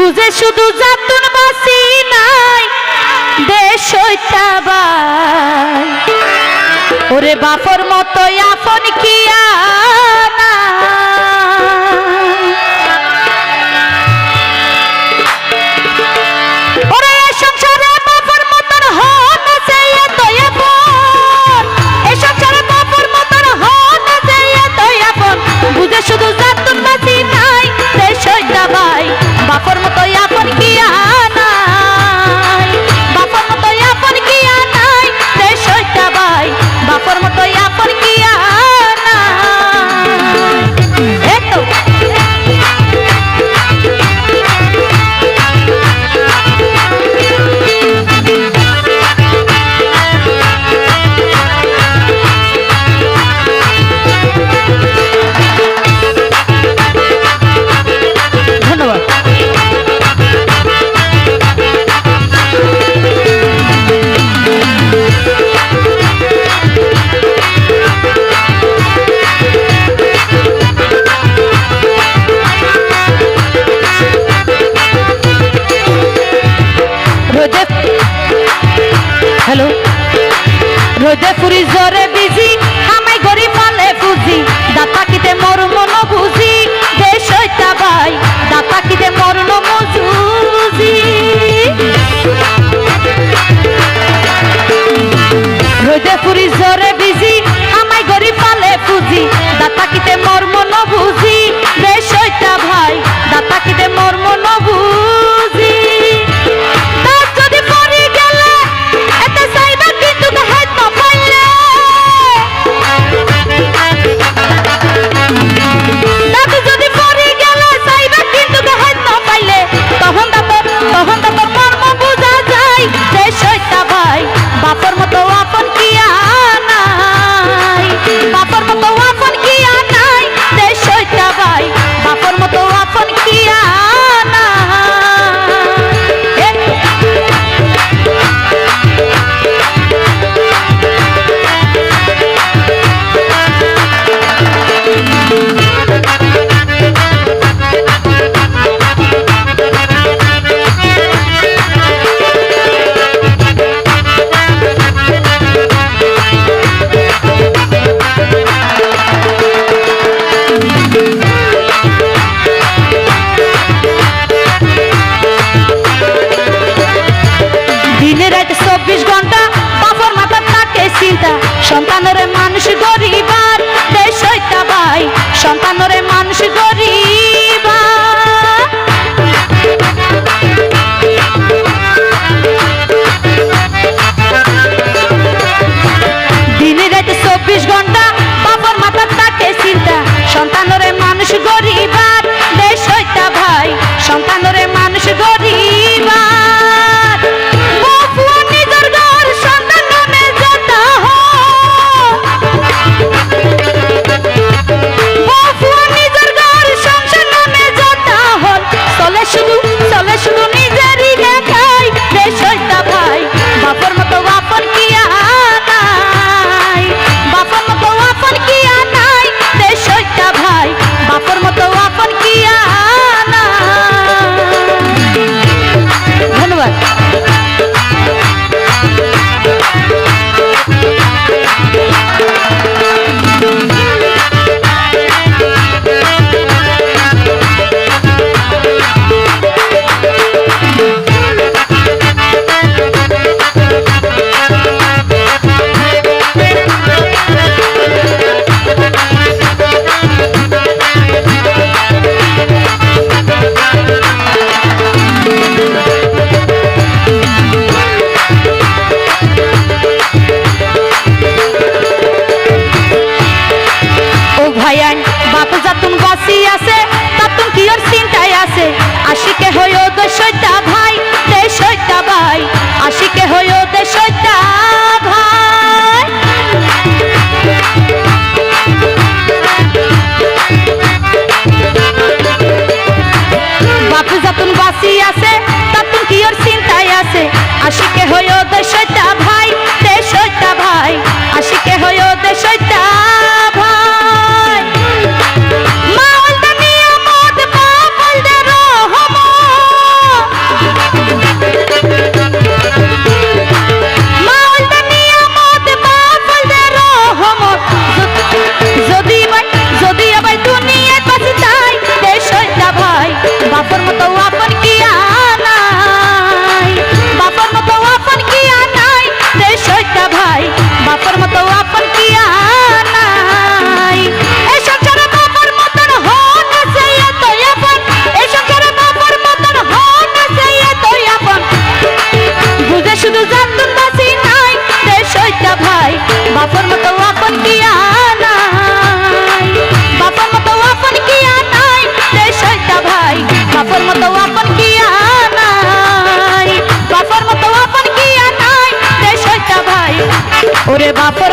বুঝে শুধু জাতুন বাসি নাই দেশ হইতাবাই ওরে বাপর মতো আপন কিয়া না ওরে এই সংসারে বাপর মতন হন চাই এত আপন এই সংসারে বাপর মতন হন চাই এত আপন বুঝে শুধু জাতুন বাসি নাই দেশ হইতাবাই বাপর মতো আপন কিয়া নাই বাপর মতো আপন কিয়া নাই দেশ হইতাবাই বাপর মতো আপন কিয়া নাই এতো হ্যালো রোদে ফুরি জোরে বিজি আমায় গরি পালে ফুজি দাতা কিতে মোর মন বুঝি দেশ হইতাবাই দাতা কিতে মোর মন বুঝি রোদে ফুরি জোরে বিজি আমায় গরি পালে ফুজি দাতা কিতে মোর মন বুঝি দেশ হইতাবাই দাতা কিতে মোর মন বুঝি বাপর মতো আপন কিয়া নাই বাপর মতো আপন কিয়া নাই দেশ হইতাবাই বাপর মতো আপন কিয়া সন্তানরে মানুষ গরিবার দেশ হইতাবাই সন্তানরে মানুষ গরিবার দিনে রাতে 24 ঘন্টা বাবার মাথার থাকে চিন্তা সন্তানরে মানুষ গরিবার দেশ হইতাবাই সন্তানরে মানুষ গরিবার আশিকে হইও দেশ হইতা ভাই দেশ হইতা ভাই আশিকে হইও দেশ হইতা ভাই বাপু যতন বাসি আছে ততন কি ওর চিন্তায় আছে আশিকে হইও দেশ হইতা ভাই দেশ হইতা ভাই আশিকে হইও দেশ হইতা ভাই মা বাপর